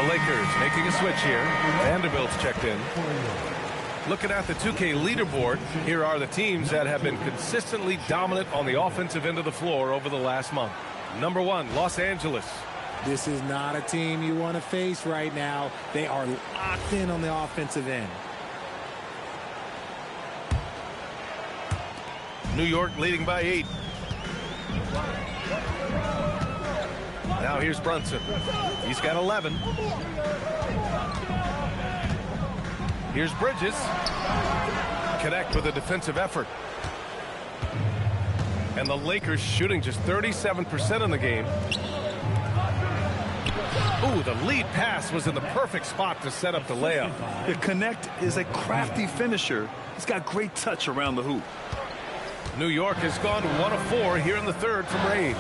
The Lakers making a switch here. Vanderbilt's checked in. Looking at the 2K leaderboard, here are the teams that have been consistently dominant on the offensive end of the floor over the last month. Number 1, Los Angeles. This is not a team you want to face right now. They are locked in on the offensive end. New York leading by 8. Now here's Brunson. He's got 11. Here's Bridges. Connect with a defensive effort. And the Lakers shooting just 37% in the game. Ooh, the lead pass was in the perfect spot to set up the layup. The Connect is a crafty finisher. He's got great touch around the hoop. New York has gone 1 of 4 here in the third from range.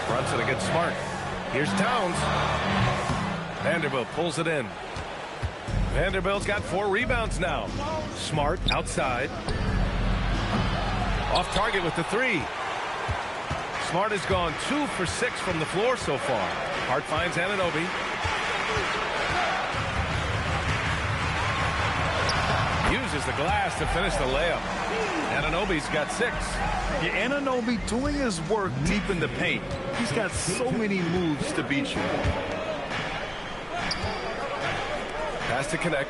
Brunson against Smart. Here's Towns. Vanderbilt pulls it in. Vanderbilt's got 4 rebounds now. Smart outside. Off target with the 3. Smart has gone 2 for 6 from the floor so far. Hart finds Anunoby. Uses the glass to finish the layup. Anunoby's got 6. Yeah, Anunoby doing his work deep in the paint. He's got so many moves to beat you. Pass to Connect.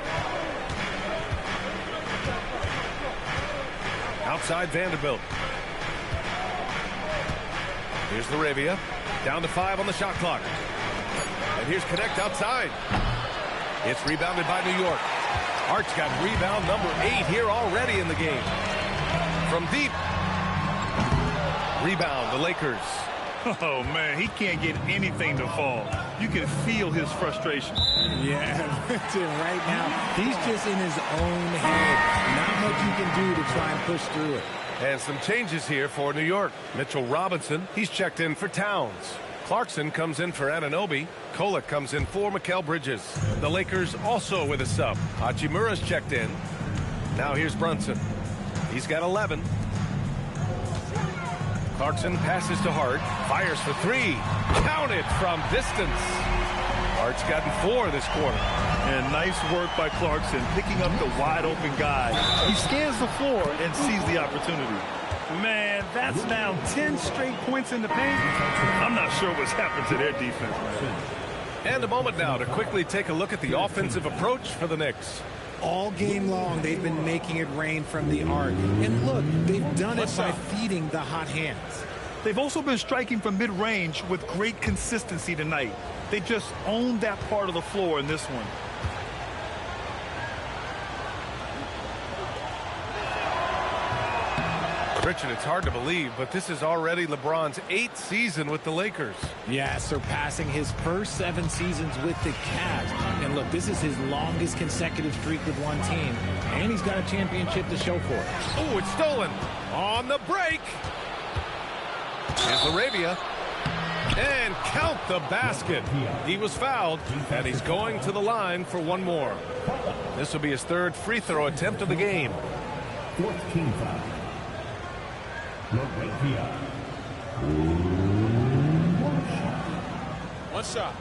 Outside Vanderbilt. Here's Laravia. Down to 5 on the shot clock. And here's Connect outside. It's rebounded by New York. Hart's got rebound number 8 here already in the game. From deep. Rebound, the Lakers. Oh, man, he can't get anything to fall. You can feel his frustration. Yeah, right now, he's just in his own head. Not much you can do to try and push through it. And some changes here for New York. Mitchell Robinson, he's checked in for Towns. Clarkson comes in for Anunoby. Kolek comes in for Mikal Bridges. The Lakers also with a sub. Hachimura's checked in. Now here's Brunson. He's got 11. Clarkson passes to Hart. Fires for 3. Count it from distance. Hart's gotten 4 this quarter. And nice work by Clarkson picking up the wide open guy. He scans the floor and sees the opportunity. Man, that's now 10 straight points in the paint. I'm not sure what's happened to their defense, man. And a moment now to quickly take a look at the offensive approach for the Knicks. All game long, they've been making it rain from the arc. And look, they've done it by feeding the hot hands. They've also been striking from mid-range with great consistency tonight. They just owned that part of the floor in this one. Richard, it's hard to believe, but this is already LeBron's 8th season with the Lakers. Yeah, surpassing his first 7 seasons with the Cavs. And look, this is his longest consecutive streak with one team. And he's got a championship to show for it. Oh, it's stolen. On the break. Here's Laravia. And count the basket. He was fouled, and he's going to the line for one more. This will be his 3rd free throw attempt of the game. 14 foul. One shot.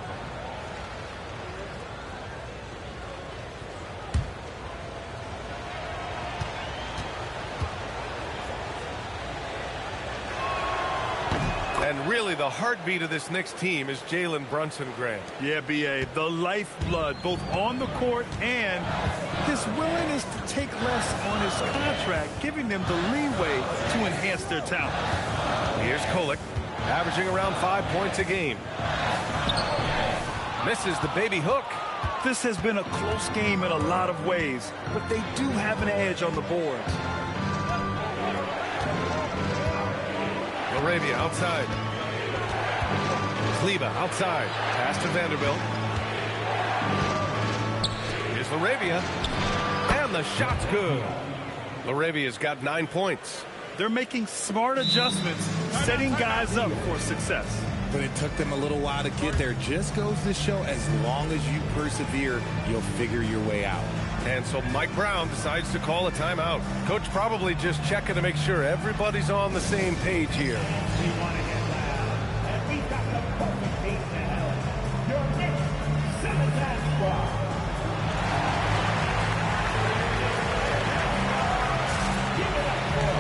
And really, the heartbeat of this Knicks team is Jalen Brunson, Grant. Yeah, B.A., the lifeblood, both on the court and his willingness to take less on his contract, giving them the leeway to enhance their talent. Here's Kolick, averaging around 5 points a game. Misses the baby hook. This has been a close game in a lot of ways, but they do have an edge on the boards. Laravia outside. Kleber outside. Pass to Vanderbilt. Here's Laravia. And the shot's good. Laravia's got 9 points. They're making smart adjustments, setting guys up for success. But it took them a little while to get there. Just goes to show, as long as you persevere, you'll figure your way out. And so Mike Brown decides to call a timeout. Coach probably just checking to make sure everybody's on the same page here. We want to get loud, and we got the perfect beat now. Your Knicks 7-man squad. Give it up for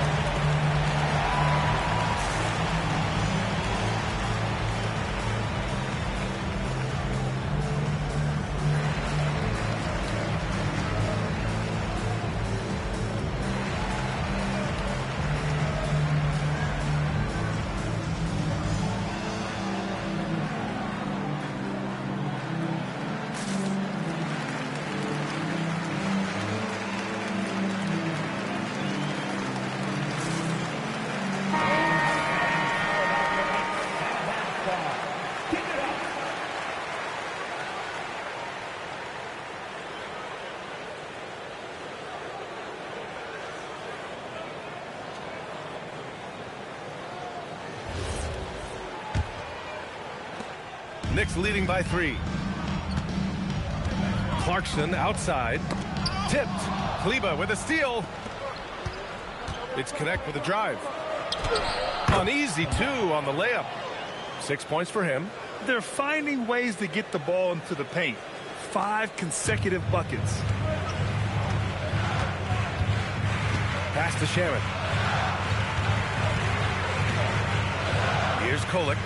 Knicks leading by 3. Clarkson outside. Tipped. Kleber with a steal. It's Connect with a drive. An easy 2 on the layup. 6 points for him. They're finding ways to get the ball into the paint. 5 consecutive buckets. Pass to Sharon. Here's Kolick.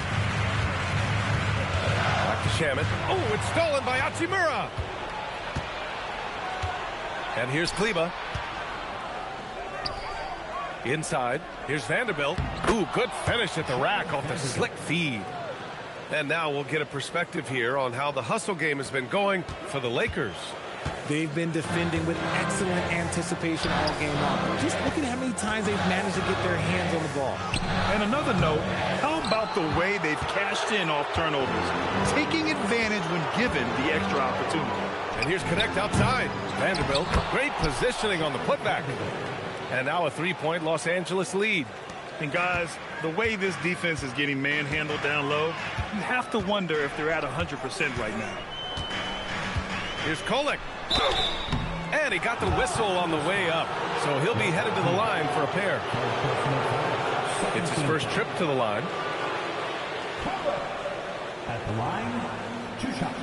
Back to Shaman. Oh, it's stolen by Hachimura. And here's Kleber. Inside. Here's Vanderbilt. Ooh, good finish at the rack off the slick feed. And now we'll get a perspective here on how the hustle game has been going for the Lakers. They've been defending with excellent anticipation all game long. Just look at how many times they've managed to get their hands on the ball. And another note, how about the way they've cashed in off turnovers, taking advantage when given the extra opportunity. And here's Connect outside. Vanderbilt, great positioning on the putback. And now a 3-point Los Angeles lead. And guys, the way this defense is getting manhandled down low, you have to wonder if they're at 100% right now. Here's Kolick. And he got the whistle on the way up. So he'll be headed to the line for a pair. It's his first trip to the line. at the line, 2 shots.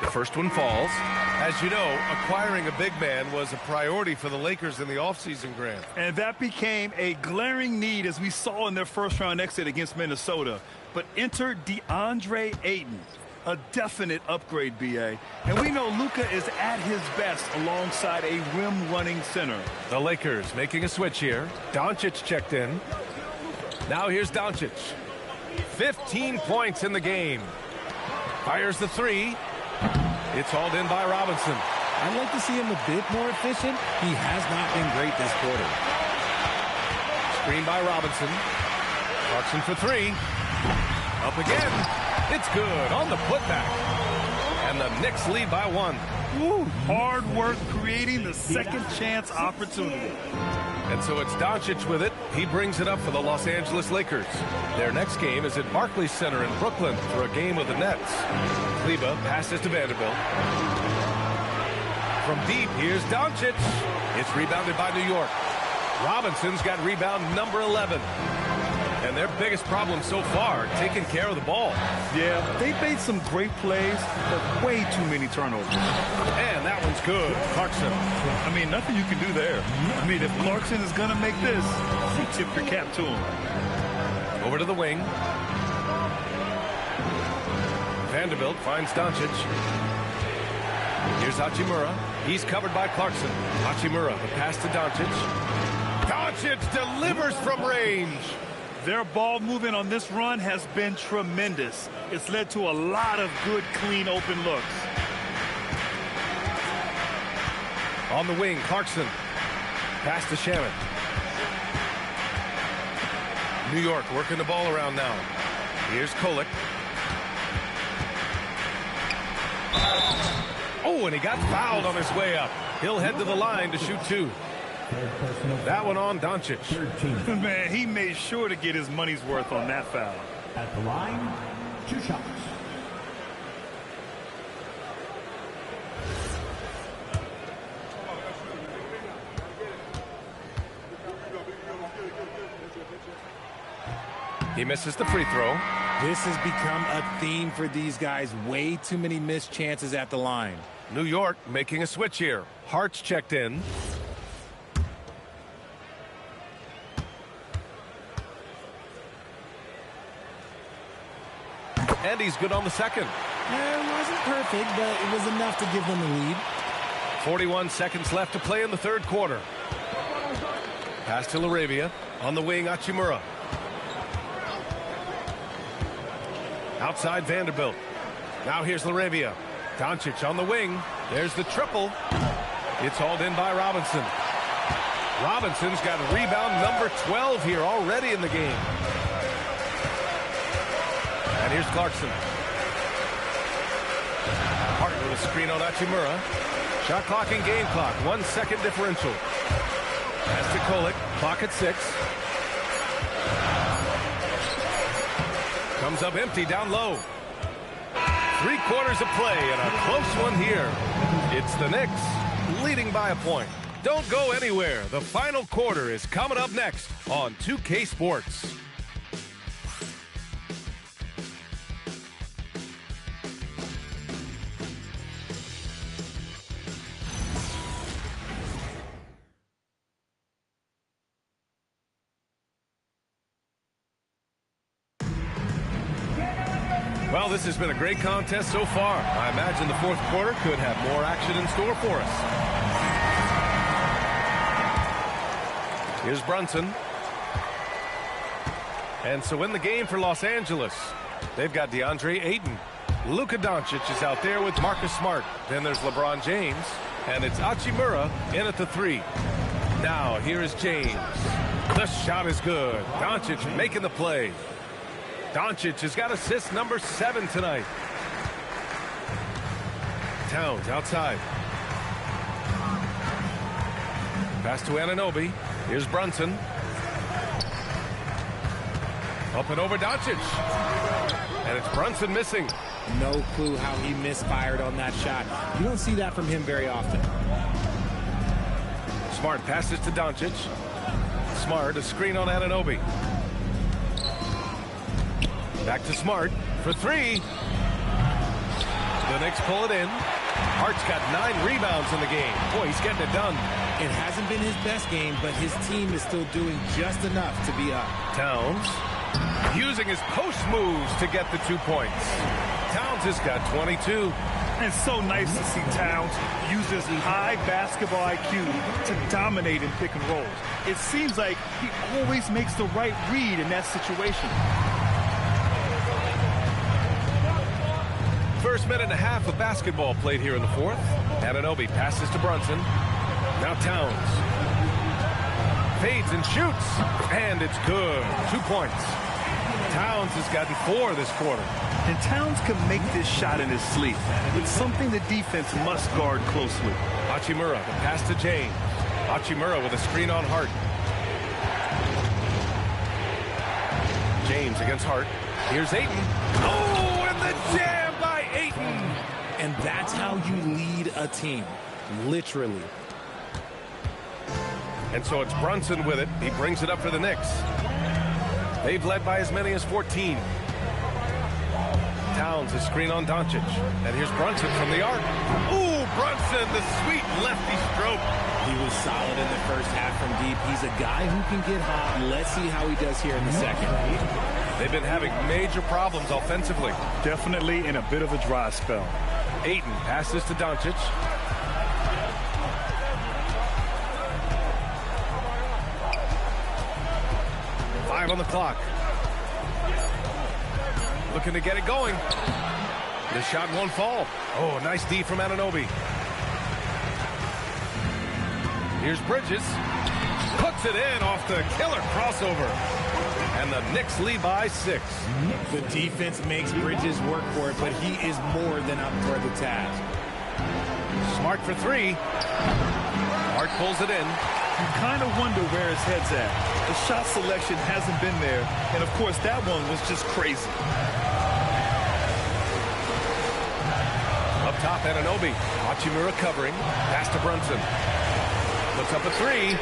The first one falls. As you know, acquiring a big man was a priority for the Lakers in the offseason, Grant. And that became a glaring need, as we saw in their first-round exit against Minnesota. But enter DeAndre Ayton, a definite upgrade, B.A. And we know Luka is at his best alongside a rim-running center. The Lakers making a switch here. Doncic checked in. Now here's Doncic. 15 points in the game. Fires the 3. It's hauled in by Robinson. I'd like to see him a bit more efficient. He has not been great this quarter. Screen by Robinson. Clarkson for 3. Up again. It's good on the putback. And the Knicks lead by 1. Woo, hard work creating the second chance opportunity. And so it's Doncic with it. He brings it up for the Los Angeles Lakers. Their next game is at Barclays Center in Brooklyn for a game with the Nets. Kleber passes to Vanderbilt. From deep, here's Doncic. It's rebounded by New York. Robinson's got rebound number 11. And their biggest problem so far, taking care of the ball. Yeah, they've made some great plays, but way too many turnovers. And that one's good. Clarkson. I mean, nothing you can do there. I mean, if Clarkson is going to make this, you tip your cap to him. Over to the wing. Vanderbilt finds Doncic. Here's Hachimura. He's covered by Clarkson. Hachimura, the pass to Doncic. Doncic delivers from range. Their ball movement on this run has been tremendous. It's led to a lot of good, clean, open looks. On the wing, Clarkson. Pass to Shannon. New York working the ball around now. Here's Kolek. Oh, and he got fouled on his way up. He'll head to the line to shoot two. That one on Doncic. Man, he made sure to get his money's worth on that foul. At the line, 2 shots. He misses the free throw. This has become a theme for these guys. Way too many missed chances at the line. New York making a switch here. Hart's checked in. And he's good on the second. It wasn't perfect, but it was enough to give them the lead. 41 seconds left to play in the third quarter. Pass to LaRavia. On the wing, Hachimura. Outside Vanderbilt. Now here's LaRavia. Doncic on the wing. There's the triple. It's hauled in by Robinson. Robinson's got rebound number 12 here already in the game. And here's Clarkson. Hart with a screen on Hachimura. Shot clock and game clock. 1 second differential. Pass to Kolek. Clock at 6. Comes up empty down low. 3 quarters of play and a close one here. It's the Knicks leading by a point. Don't go anywhere. The final quarter is coming up next on 2K Sports. Well, this has been a great contest so far. I imagine the fourth quarter could have more action in store for us. Here's Brunson. And so in the game for Los Angeles, they've got DeAndre Ayton. Luka Doncic is out there with Marcus Smart. Then there's LeBron James. And it's Hachimura in at the 3. Now here is James. The shot is good. Doncic making the play. Doncic has got assist number 7 tonight. Towns outside. Pass to Anunoby. Here's Brunson. Up and over Doncic. And it's Brunson missing. No clue how he misfired on that shot. You don't see that from him very often. Smart passes to Doncic. Smart, a screen on Anunoby. Back to Smart for 3. The Knicks pull it in. Hart's got 9 rebounds in the game. Boy, he's getting it done. It hasn't been his best game, but his team is still doing just enough to be up. Towns using his post moves to get the 2 points. Towns has got 22. And it's so nice to see Towns use his high basketball IQ to dominate in pick and rolls. It seems like he always makes the right read in that situation. First minute and a half of basketball played here in the fourth. Anunoby passes to Brunson. Now Towns. Fades and shoots. And it's good. 2 points. Towns has gotten 4 this quarter. And Towns can make this shot in his sleep. It's something the defense must guard closely. Hachimura, the pass to James. Hachimura with a screen on Hart. James against Hart. Here's Ayton. Oh, and the jam by Ayton. And that's how you lead a team. Literally. And so it's Brunson with it. He brings it up for the Knicks. They've led by as many as 14. Towns a screen on Doncic. And here's Brunson from the arc. Ooh, Brunson, the sweet lefty stroke. He was solid in the first half from deep. He's a guy who can get hot. Let's see how he does here in the second. They've been having major problems offensively. Definitely in a bit of a dry spell. Ayton passes to Doncic. Five on the clock. Looking to get it going. The shot won't fall. Oh, nice D from Anunoby. Here's Bridges. Puts it in off the killer crossover. And the Knicks lead by 6. The defense makes Bridges work for it, but he is more than up for the task. Smart for 3. Hart pulls it in. You kind of wonder where his head's at. The shot selection hasn't been there. And, of course, that one was just crazy. Up top, Anunoby. Hachimura covering. Pass to Brunson. Looks up a 3.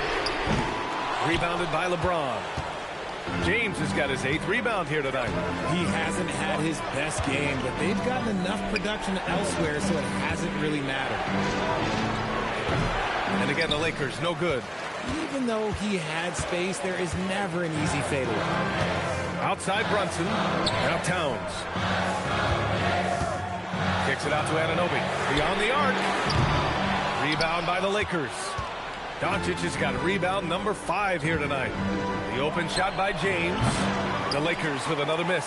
Rebounded by LeBron. James has got his 8th rebound here tonight. He hasn't had his best game, but they've gotten enough production elsewhere, so it hasn't really mattered. And again, the Lakers, no good. Even though he had space, there is never an easy fadeaway. Outside Brunson. Now Towns. Kicks it out to Anunoby. Beyond the arc. Rebound by the Lakers. Doncic has got rebound number 5 here tonight. The open shot by James. The Lakers with another miss.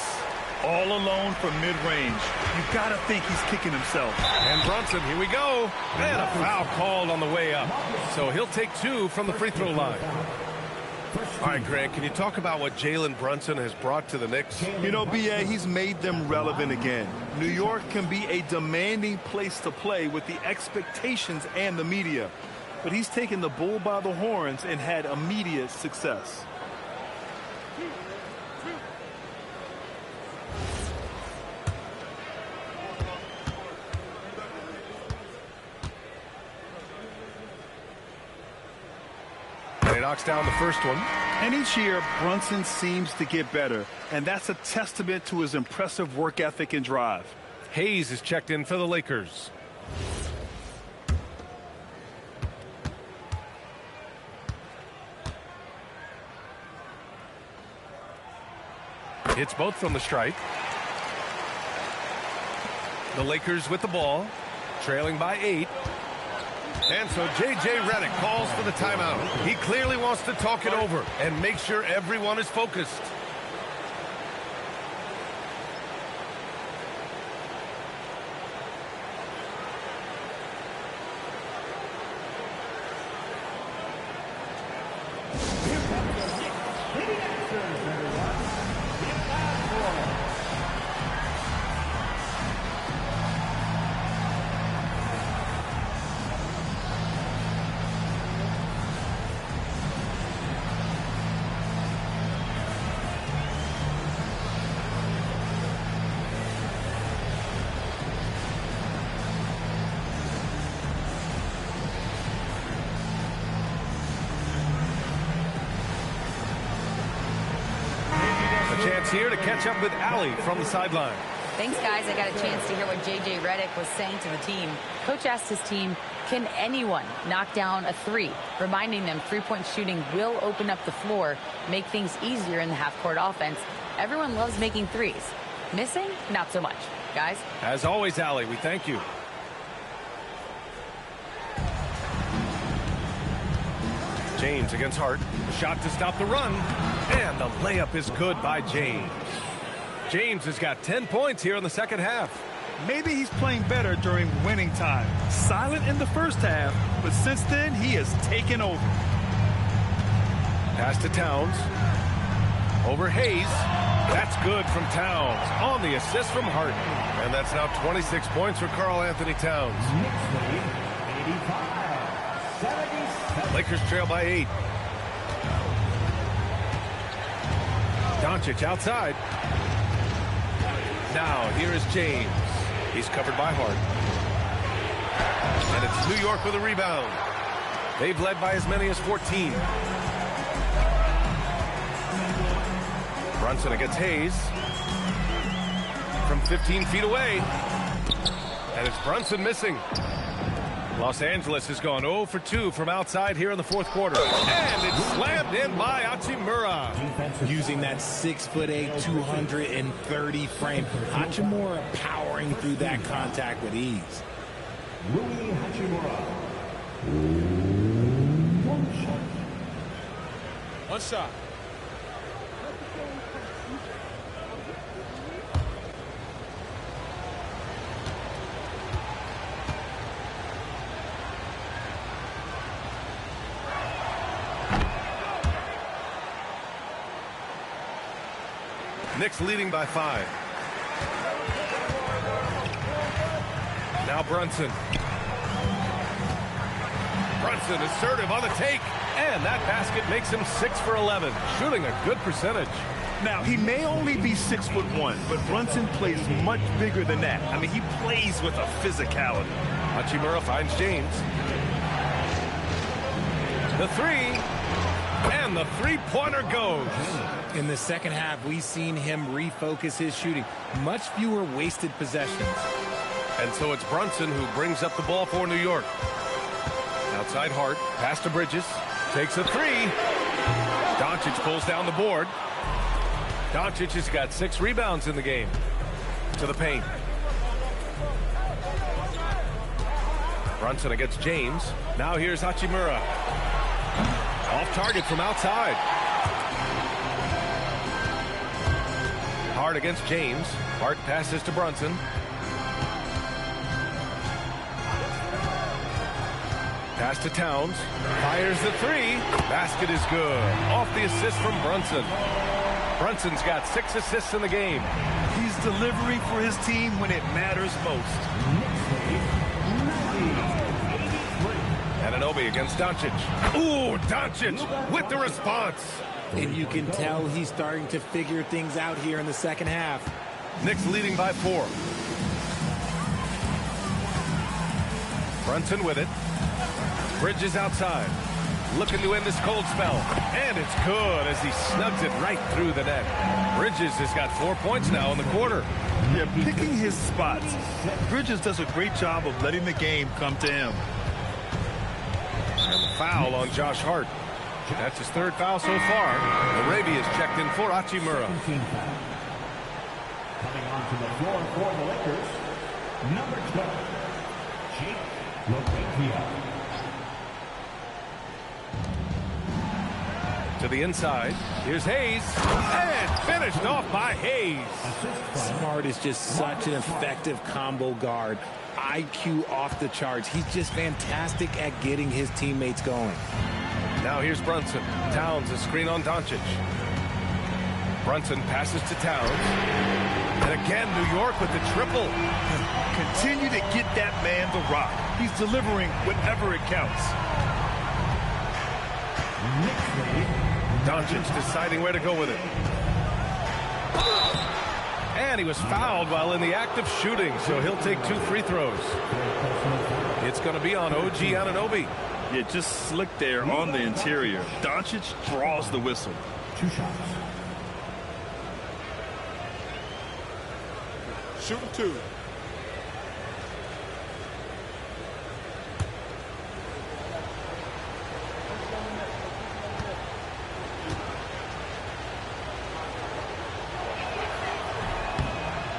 All alone from mid-range. You've got to think he's kicking himself. And Brunson, here we go. And a foul called on the way up. So he'll take 2 from the free throw line. All right, Grant, can you talk about what Jalen Brunson has brought to the Knicks? You know, B.A., he's made them relevant again. New York can be a demanding place to play with the expectations and the media. But he's taken the bull by the horns and had immediate success. He knocks down the first one. And each year, Brunson seems to get better. And that's a testament to his impressive work ethic and drive. Hayes is checked in for the Lakers. Hits both from the stripe. The Lakers with the ball, trailing by 8. And so J.J. Redick calls for the timeout. He clearly wants to talk it over and make sure everyone is focused. Chance here to catch up with Allie from the sideline. Thanks, guys. I got a chance to hear what J.J. Redick was saying to the team. Coach asked his team, can anyone knock down a 3? Reminding them three-point shooting will open up the floor, make things easier in the half-court offense. Everyone loves making threes. Missing? Not so much. Guys? As always, Allie, we thank you. James against Hart. Shot to stop the run. And the layup is good by James. James has got 10 points here in the second half. Maybe he's playing better during winning time. Silent in the first half, but since then he has taken over. Pass to Towns. Over Hayes. That's good from Towns. On the assist from Hart. And that's now 26 points for Karl Anthony Towns. Lakers trail by 8. Doncic outside. Now here is James. He's covered by Hart. And it's New York with a rebound. They've led by as many as 14. Brunson against Hayes. From 15 feet away. And it's Brunson missing. Los Angeles has gone 0 for 2 from outside here in the fourth quarter. And it's slammed in by Hachimura. Using that 6'8", 230 frame. Hachimura powering through that contact with ease. Rui Hachimura. One shot. Knicks leading by 5. Now Brunson. Brunson assertive on the take. And that basket makes him 6 for 11. Shooting a good percentage. Now, he may only be 6'1", but Brunson plays much bigger than that. I mean, he plays with a physicality. Hachimura finds James. The three. And the three-pointer goes. In the second half, we've seen him refocus his shooting. Much fewer wasted possessions. And so it's Brunson who brings up the ball for New York. Outside Hart, pass to Bridges. Takes a three. Doncic pulls down the board. Doncic has got 6 rebounds in the game. To the paint. Brunson against James. Now here's Hachimura. Off target from outside. Hart against James. Hart passes to Brunson. Pass to Towns. Fires the three. Basket is good. Off the assist from Brunson. Brunson's got 6 assists in the game. He's delivering for his team when it matters most. Anunoby against Doncic. Ooh, Doncic with the response. And you can tell he's starting to figure things out here in the second half. Knicks leading by 4. Brunson with it. Bridges outside. Looking to end this cold spell. And it's good as he snugs it right through the net. Bridges has got 4 points now in the quarter. Yeah, picking his spots. Bridges does a great job of letting the game come to him. And the foul on Josh Hart. That's his 3rd foul so far. Arabia's checked in for Hachimura. Coming onto the floor for the Lakers, number 12, Jake Lopez. To the inside. Here's Hayes. And finished off by Hayes. Smart is just such an effective combo guard. IQ off the charts. He's just fantastic at getting his teammates going. Now here's Brunson. Towns a screen on Doncic. Brunson passes to Towns. And again, New York with the triple. Continue to get that man the rock. He's delivering whenever it counts. Doncic deciding where to go with it. And he was fouled while in the act of shooting, so he'll take 2 free throws. It's going to be on OG Anunoby. Yeah, just slick there on the interior. Doncic draws the whistle. 2 shots. Shooting 2.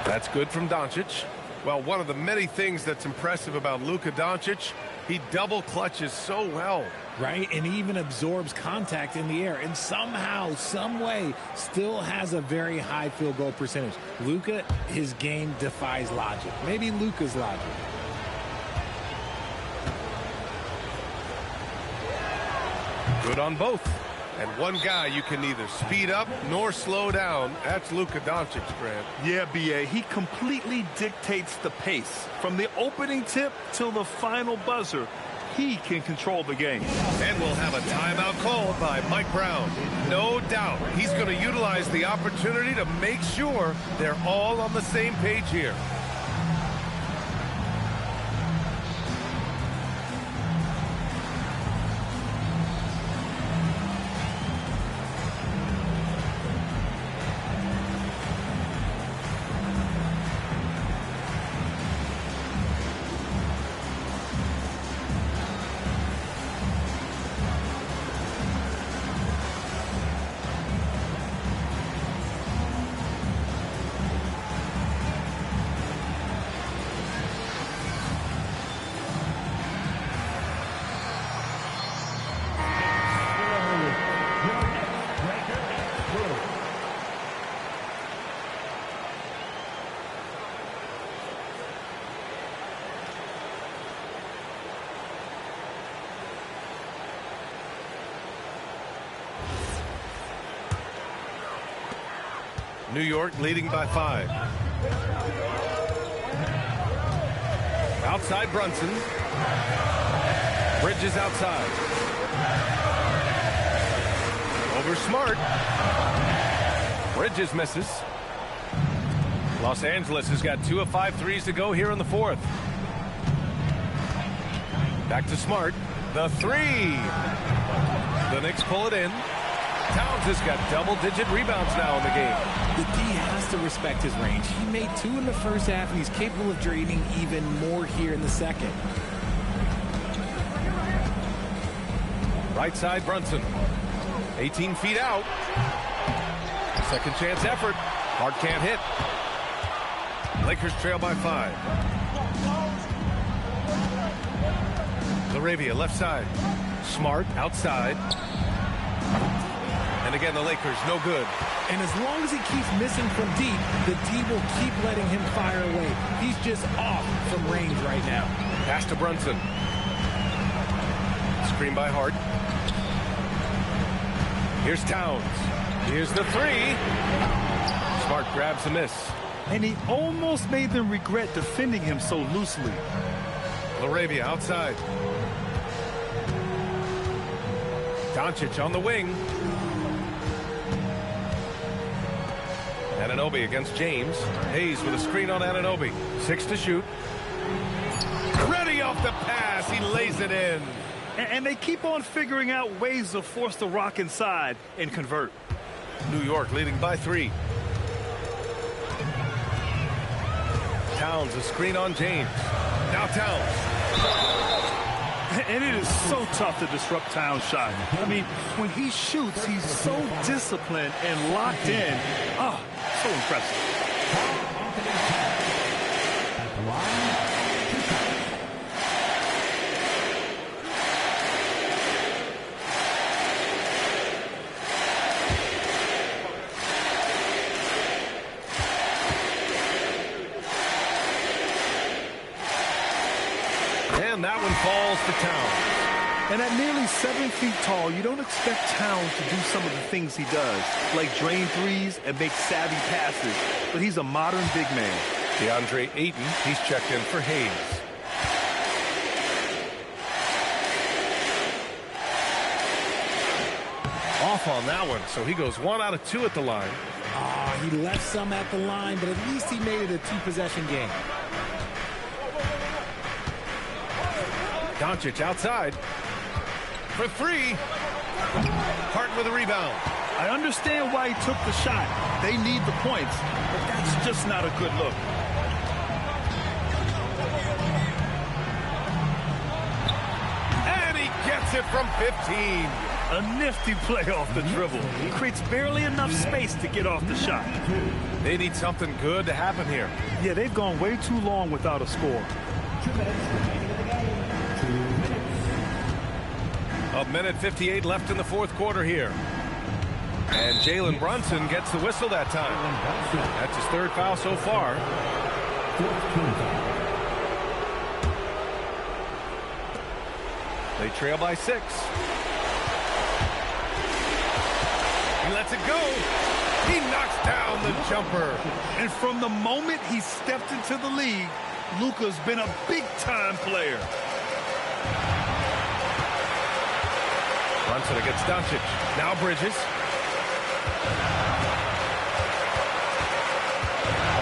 That's good from Doncic. Well, one of the many things that's impressive about Luka Doncic, he double clutches so well. Right, and even absorbs contact in the air, and somehow, some way, still has a very high field goal percentage. Luka, his game defies logic. Maybe Luka's logic. Good on both. And one guy you can neither speed up nor slow down. That's Luka Doncic, Grant. Yeah, B.A., he completely dictates the pace. From the opening tip till the final buzzer, he can control the game. And we'll have a timeout called by Mike Brown. No doubt he's going to utilize the opportunity to make sure they're all on the same page here. New York leading by 5. Outside Brunson. Bridges outside. Over Smart. Bridges misses. Los Angeles has got 2 of 5 threes to go here in the 4th. Back to Smart. The 3. The Knicks pull it in. Towns has got double-digit rebounds now in the game. The D has to respect his range. He made 2 in the first half, and he's capable of draining even more here in the second. Right side, Brunson. 18 feet out. Second chance effort. Hart can't hit. Lakers trail by 5. Laravia left side. Smart outside. And again, the Lakers no good. And as long as he keeps missing from deep, the D will keep letting him fire away. He's just off from range right now. Pass to Brunson. Screen by Hart. Here's Towns. Here's the 3. Smart grabs a miss. And he almost made them regret defending him so loosely. Laravia outside. Doncic on the wing. Anunoby against James. Hayes with a screen on Anunoby. 6 to shoot. Ready off the pass. He lays it in. And they keep on figuring out ways to force the Rock inside and convert. New York leading by 3. Towns a screen on James. Now Towns. And it is so tough to disrupt Towns' shot. I mean, when he shoots, he's so disciplined and locked in. Oh, so impressive. And that one falls to Towns. And at nearly 7 feet tall, you don't expect Towns to do some of the things he does, like drain threes and make savvy passes. But he's a modern big man. DeAndre Ayton, he's checked in for Hayes. Off on that one, so he goes 1 out of 2 at the line. Oh, he left some at the line, but at least he made it a 2-possession game. Doncic outside for 3. Hart with a rebound. I understand why he took the shot. They need the points, but that's just not a good look. And he gets it from 15. A nifty play off the dribble. He creates barely enough space to get off the shot. They need something good to happen here. Yeah, they've gone way too long without a score. 2 minutes remaining in the game. 2 minutes. A minute 58 left in the 4th quarter here. And Jalen Brunson gets the whistle that time. That's his 3rd foul so far. They trail by 6. He lets it go. He knocks down the jumper. And from the moment he stepped into the league, Luka's been a big-time player. Brunson against Doncic. Now Bridges.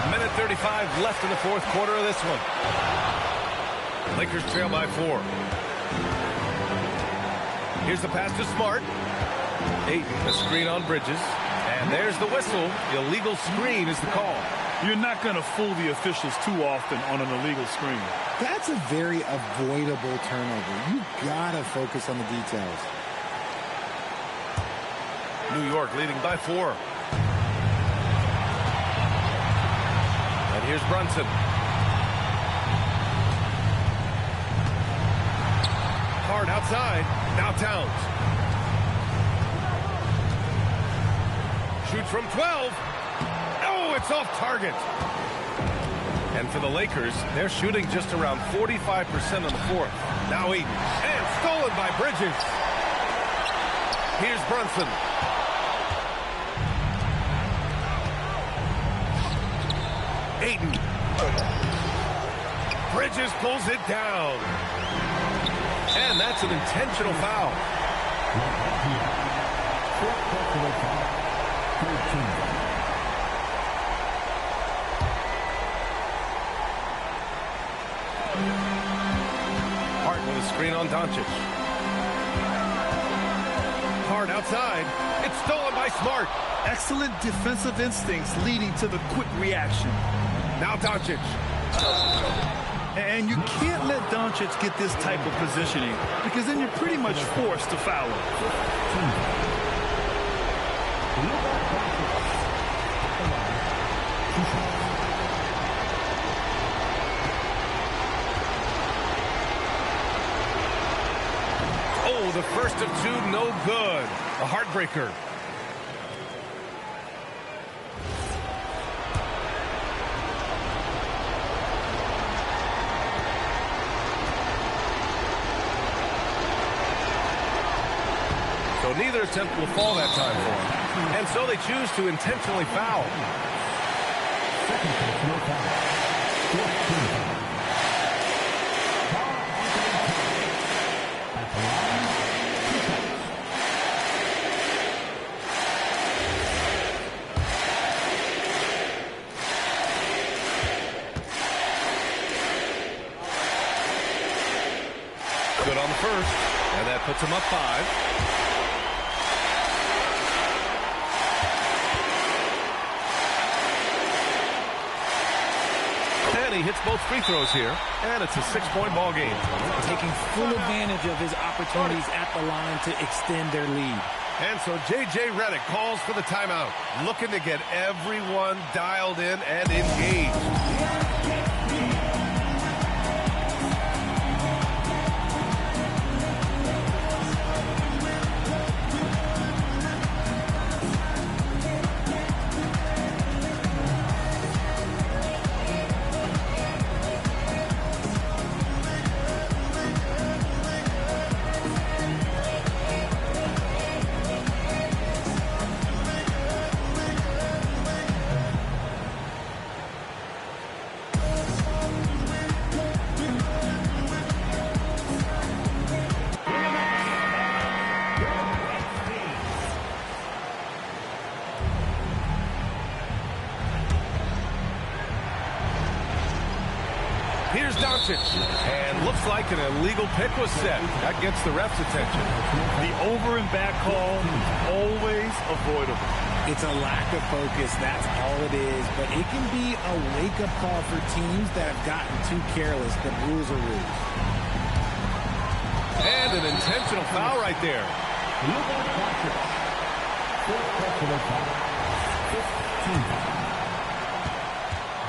A minute 35 left in the 4th quarter of this one. Lakers trail by 4. Here's the pass to Smart. Ayton, a screen on Bridges. And there's the whistle. Illegal screen is the call. You're not going to fool the officials too often on an illegal screen. That's a very avoidable turnover. You gotta focus on the details. New York leading by 4. And here's Brunson. Hard outside. Now Towns. Shoots from 12. Oh, it's off target. And for the Lakers, they're shooting just around 45% in the 4th. Now Ayton. And stolen by Bridges. Here's Brunson. Ayton. Bridges pulls it down. And that's an intentional foul. Hart with a screen on Doncic. Hart outside. It's stolen by Smart. Excellent defensive instincts leading to the quick reaction. Now Doncic. And you can't let Doncic get this type of positioning because then you're pretty much forced to foul him. Oh, the first of two, no good. A heartbreaker. So neither attempt will fall that time for him. And so they choose to intentionally foul. Good on the first, and that puts him up 5. He hits both free throws here, and it's a 6-point ball game. Taking full advantage of his opportunities at the line to extend their lead. And so J.J. Redick calls for the timeout, looking to get everyone dialed in and engaged. Here's Doncic, and looks like an illegal pick was set. That gets the ref's attention. The over and back call, always avoidable. It's a lack of focus, that's all it is. But it can be a wake-up call for teams that have gotten too careless, but rules are rules. And an intentional foul right there.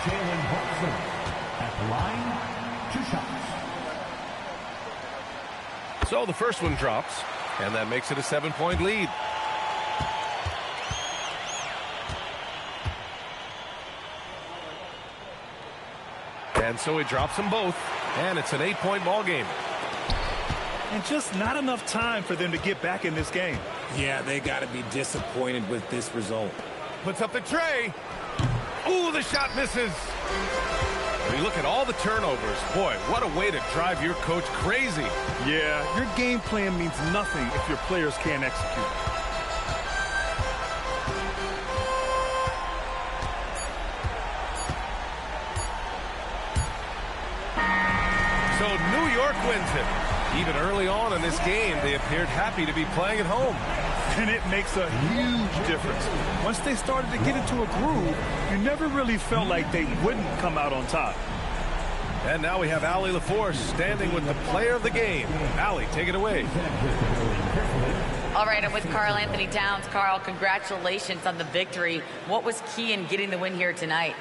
Jalen Brunson at the line, 2 shots. So the first one drops, and that makes it a 7-point lead. And so he drops them both, and it's an 8-point ball game. And just not enough time for them to get back in this game. Yeah, they got to be disappointed with this result. Puts up the tray. Ooh, the shot misses. When you look at all the turnovers, boy, what a way to drive your coach crazy. Yeah, your game plan means nothing if your players can't execute. So New York wins it. Even early on in this game, they appeared happy to be playing at home. And it makes a huge difference. Once they started to get into a groove, you never really felt like they wouldn't come out on top. And now we have Allie LaForce standing with the player of the game. Allie, take it away. All right, I'm with Karl Anthony Towns. Karl, congratulations on the victory. What was key in getting the win here tonight?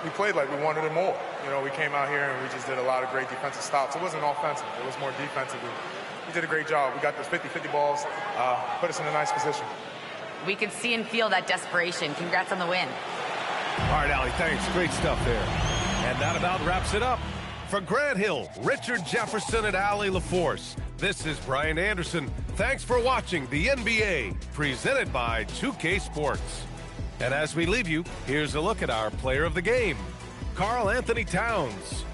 We played like we wanted it more. You know, we came out here and we just did a lot of great defensive stops. It wasn't offensive. It was more defensive. We did a great job. We got those 50-50 balls, put us in a nice position. We could see and feel that desperation. Congrats on the win. All right, Allie, thanks. Great stuff there. And that about wraps it up. For Grant Hill, Richard Jefferson, and Allie LaForce, this is Brian Anderson. Thanks for watching the NBA, presented by 2K Sports. And as we leave you, here's a look at our player of the game, Karl Anthony Towns.